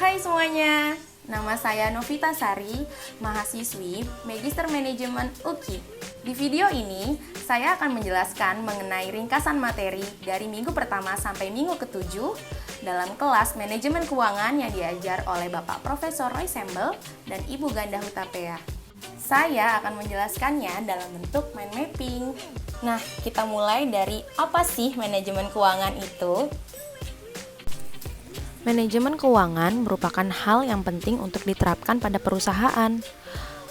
Hai semuanya, nama saya Novita Sari, mahasiswi Magister Manajemen UKI. Di video ini, saya akan menjelaskan mengenai ringkasan materi dari minggu pertama sampai minggu ke-7 dalam kelas Manajemen Keuangan yang diajar oleh Bapak Profesor Roy Sembel dan Ibu Ganda Hutapea. Saya akan menjelaskannya dalam bentuk mind mapping. Nah, kita mulai dari apa sih manajemen keuangan itu? Manajemen keuangan merupakan hal yang penting untuk diterapkan pada perusahaan.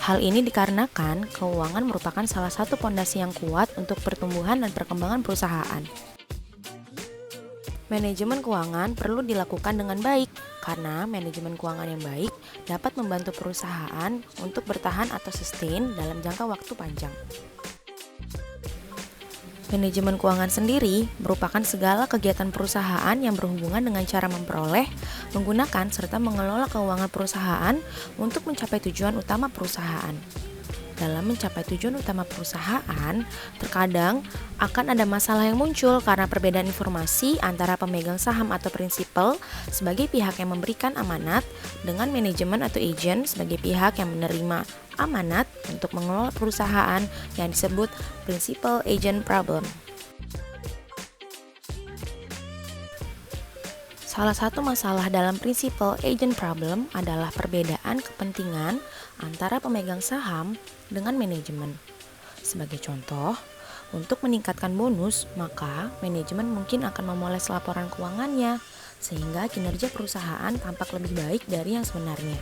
Hal ini dikarenakan keuangan merupakan salah satu pondasi yang kuat untuk pertumbuhan dan perkembangan perusahaan. Manajemen keuangan perlu dilakukan dengan baik, karena manajemen keuangan yang baik dapat membantu perusahaan untuk bertahan atau sustain dalam jangka waktu panjang. Manajemen keuangan sendiri merupakan segala kegiatan perusahaan yang berhubungan dengan cara memperoleh, menggunakan, serta mengelola keuangan perusahaan untuk mencapai tujuan utama perusahaan. Dalam mencapai tujuan utama perusahaan, terkadang akan ada masalah yang muncul karena perbedaan informasi antara pemegang saham atau prinsipal sebagai pihak yang memberikan amanat dengan manajemen atau agent sebagai pihak yang menerima amanat untuk mengelola perusahaan yang disebut principal agent problem. Salah satu masalah dalam principal agent problem adalah perbedaan kepentingan antara pemegang saham dengan manajemen. Sebagai contoh, untuk meningkatkan bonus, maka manajemen mungkin akan memoles laporan keuangannya sehingga kinerja perusahaan tampak lebih baik dari yang sebenarnya.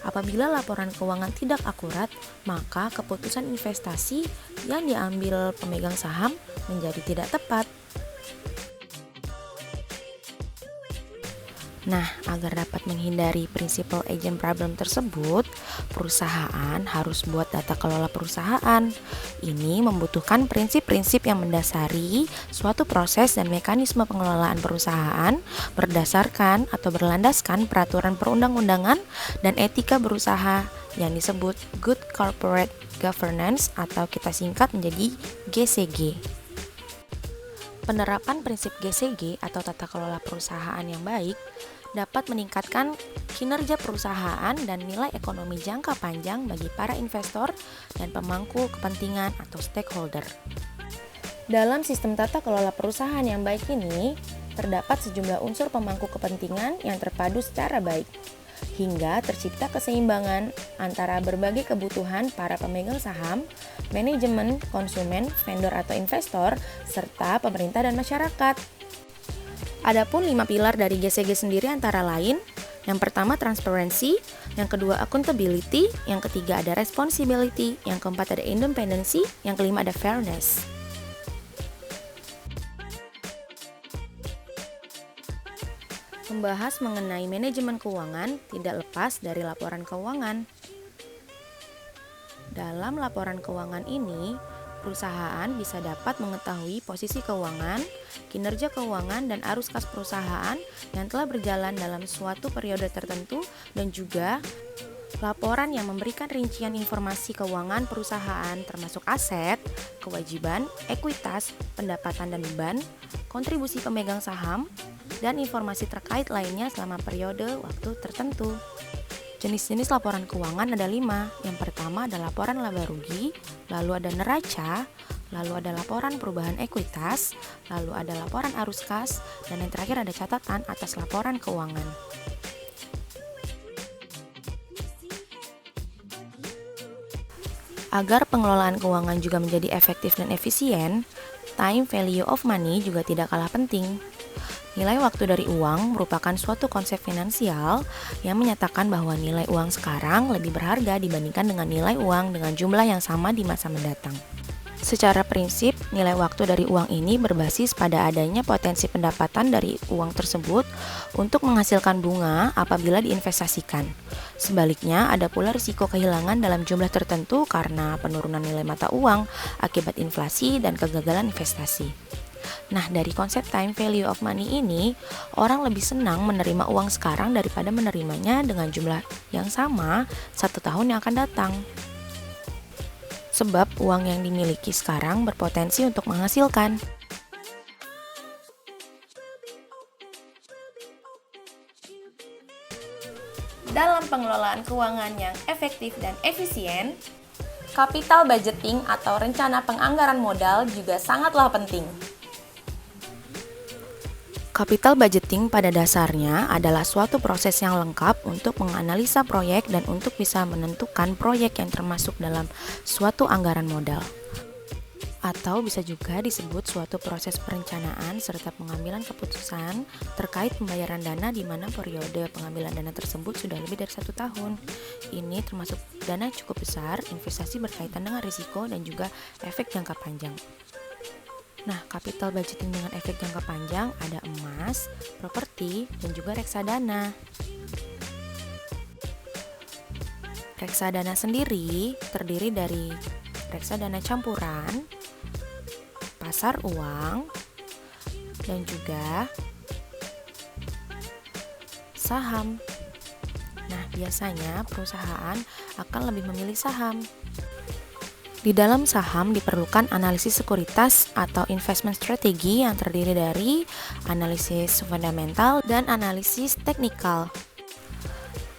Apabila laporan keuangan tidak akurat, maka keputusan investasi yang diambil pemegang saham menjadi tidak tepat. Nah, agar dapat menghindari principal agent problem tersebut, perusahaan harus buat data kelola perusahaan. Ini membutuhkan prinsip-prinsip yang mendasari suatu proses dan mekanisme pengelolaan perusahaan berdasarkan atau berlandaskan peraturan perundang-undangan dan etika berusaha yang disebut Good Corporate Governance atau kita singkat menjadi GCG. Penerapan prinsip GCG atau tata kelola perusahaan yang baik dapat meningkatkan kinerja perusahaan dan nilai ekonomi jangka panjang bagi para investor dan pemangku kepentingan atau stakeholder. Dalam sistem tata kelola perusahaan yang baik ini, terdapat sejumlah unsur pemangku kepentingan yang terpadu secara baik, hingga tercipta keseimbangan antara berbagai kebutuhan para pemegang saham, manajemen, konsumen, vendor atau investor, serta pemerintah dan masyarakat. Adapun 5 pilar dari GCG sendiri antara lain, yang pertama transparency, yang kedua accountability, yang ketiga ada responsibility, yang keempat ada independency, yang kelima ada fairness. Membahas mengenai manajemen keuangan tidak lepas dari laporan keuangan. Dalam laporan keuangan ini, perusahaan bisa dapat mengetahui posisi keuangan, kinerja keuangan, dan arus kas perusahaan yang telah berjalan dalam suatu periode tertentu dan juga laporan yang memberikan rincian informasi keuangan perusahaan termasuk aset, kewajiban, ekuitas, pendapatan dan beban, kontribusi pemegang saham, dan informasi terkait lainnya selama periode waktu tertentu. Jenis-jenis laporan keuangan ada 5. Yang pertama ada laporan laba rugi, lalu ada neraca, lalu ada laporan perubahan ekuitas, lalu ada laporan arus kas, dan yang terakhir ada catatan atas laporan keuangan. Agar pengelolaan keuangan juga menjadi efektif dan efisien, time value of money juga tidak kalah penting. Nilai waktu dari uang merupakan suatu konsep finansial yang menyatakan bahwa nilai uang sekarang lebih berharga dibandingkan dengan nilai uang dengan jumlah yang sama di masa mendatang. Secara prinsip, nilai waktu dari uang ini berbasis pada adanya potensi pendapatan dari uang tersebut untuk menghasilkan bunga apabila diinvestasikan. Sebaliknya, ada pula risiko kehilangan dalam jumlah tertentu karena penurunan nilai mata uang akibat inflasi dan kegagalan investasi. Nah, dari konsep time value of money ini, orang lebih senang menerima uang sekarang daripada menerimanya dengan jumlah yang sama 1 tahun yang akan datang. Sebab uang yang dimiliki sekarang berpotensi untuk menghasilkan. dalam pengelolaan keuangan yang efektif dan efisien, capital budgeting atau rencana penganggaran modal juga sangatlah penting. Capital budgeting pada dasarnya adalah suatu proses yang lengkap untuk menganalisa proyek dan untuk bisa menentukan proyek yang termasuk dalam suatu anggaran modal. Atau bisa juga disebut suatu proses perencanaan serta pengambilan keputusan terkait pembayaran dana di mana periode pengambilan dana tersebut sudah lebih dari 1 tahun. Ini termasuk dana cukup besar, investasi berkaitan dengan risiko dan juga efek jangka panjang. Nah, capital budgeting dengan efek jangka panjang ada emas, properti, dan juga reksadana. Reksadana sendiri terdiri dari reksadana campuran, pasar uang, dan juga saham. Nah, biasanya perusahaan akan lebih memilih saham. Di dalam saham diperlukan analisis sekuritas atau investment strategy yang terdiri dari analisis fundamental dan analisis teknikal.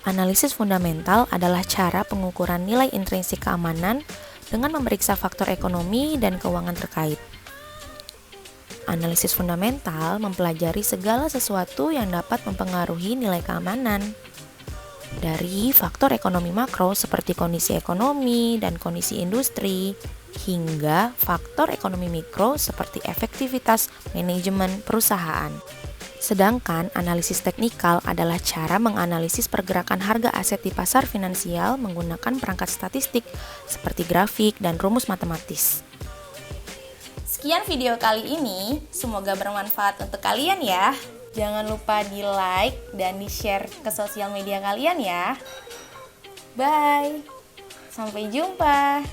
Analisis fundamental adalah cara pengukuran nilai intrinsik keamanan dengan memeriksa faktor ekonomi dan keuangan terkait. Analisis fundamental mempelajari segala sesuatu yang dapat mempengaruhi nilai keamanan. Dari faktor ekonomi makro seperti kondisi ekonomi dan kondisi industri, hingga faktor ekonomi mikro seperti efektivitas manajemen perusahaan. Sedangkan analisis teknikal adalah cara menganalisis pergerakan harga aset di pasar finansial menggunakan perangkat statistik seperti grafik dan rumus matematis. Sekian video kali ini, semoga bermanfaat untuk kalian ya. Jangan lupa di-like dan di-share ke sosial media kalian ya. Bye. Sampai jumpa.